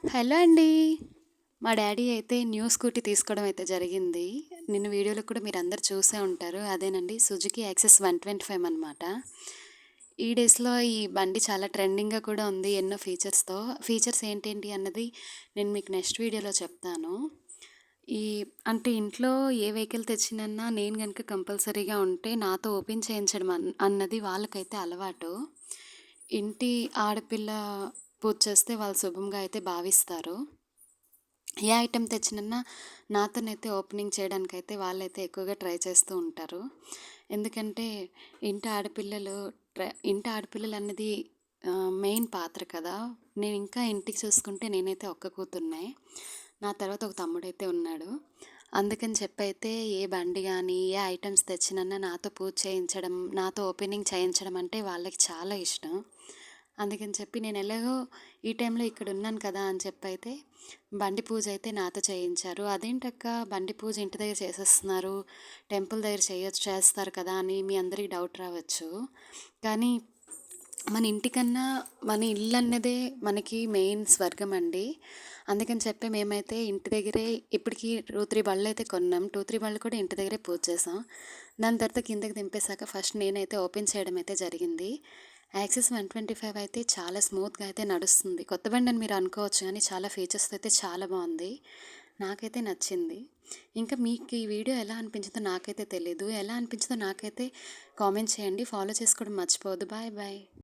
Hello అండి. మా daddy అయితే న్యూ స్కూటీ తీసుకోవడం అయితే జరిగింది. నిన్న వీడియోలో కూడా మీరందరూ చూసే ఉంటారు. అదేనండి సుజుకి యాక్సెస్ 125 అనమాట. ఈ డేస్‌లో ఈ బండి చాలా ట్రెండింగ్‌గా కూడా ఉంది ఎన్నో ఫీచర్స్‌తో. ఫీచర్స్ ఏంటేంటి అన్నది నేను మీకు నెక్స్ట్ వీడియోలో చెప్తాను. ఈ అంటే ఇంట్లో ఏ వెహికల్ తెచ్చినన్నా నేను గనుక కంపల్సరీగా ఉంటే నాతో ఓపెన్ చేయించడం అన్నది వాళ్ళకైతే అలవాటు. ఇంటి ఆడపిల్ల పూజ చేస్తే వాళ్ళు శుభంగా అయితే భావిస్తారు. ఏ ఐటెం తెచ్చినన్నా నాతోనైతే ఓపెనింగ్ చేయడానికైతే వాళ్ళైతే ఎక్కువగా ట్రై చేస్తూ ఉంటారు. ఎందుకంటే ఇంటి ఆడపిల్లలన్నది మెయిన్ పాత్ర కదా! నేను ఇంకా ఇంటికి చూసుకుంటే నేనైతే ఒక్క కూతురునే. నా తర్వాత ఒక తమ్ముడైతే ఉన్నాడు. అందుకని చెప్పైతే ఏ బండి గానీ, ఏ ఐటెమ్స్ తెచ్చినన్నా నాతో పూజ చేయించడం, నాతో ఓపెనింగ్ చేయించడం అంటే వాళ్ళకి చాలా ఇష్టం. అందుకని చెప్పి నేను ఎలాగో ఈ టైంలో ఇక్కడ ఉన్నాను కదా అని చెప్పైతే బండి పూజ అయితే నాతో చేయించారు. అదేంటక్క బండి పూజ ఇంటి దగ్గర చేసేస్తున్నారు, టెంపుల్ దగ్గర చేస్తారు కదా అని మీ అందరికి డౌట్ రావచ్చు. కానీ మన ఇంటికన్నా మన ఇల్లు అన్నదే మనకి మెయిన్ స్వర్గం అండి. అందుకని చెప్పి మేమైతే ఇంటి దగ్గరే ఇప్పటికి 2, 3 బళ్ళు అయితే కొన్నాం. 2, 3 బళ్ళు కూడా ఇంటి దగ్గరే పూజ చేసాం. దాని తర్వాత కిందకి దింపేశాక ఫస్ట్ నేనైతే ఓపెన్ చేయడం అయితే జరిగింది. యాక్సెస్ 125 అయితే చాలా స్మూత్గా అయితే నడుస్తుంది. కొత్త బండి అని మీరు అనుకోవచ్చు కానీ చాలా ఫీచర్స్ అయితే చాలా బాగుంది. నాకైతే నచ్చింది. ఇంకా మీకు ఈ వీడియో ఎలా అనిపించిందో నాకైతే తెలీదు. ఎలా అనిపించిందో నాకైతే కామెంట్ చేయండి. ఫాలో చేసుకోవడం మర్చిపోవద్దు. Bye bye.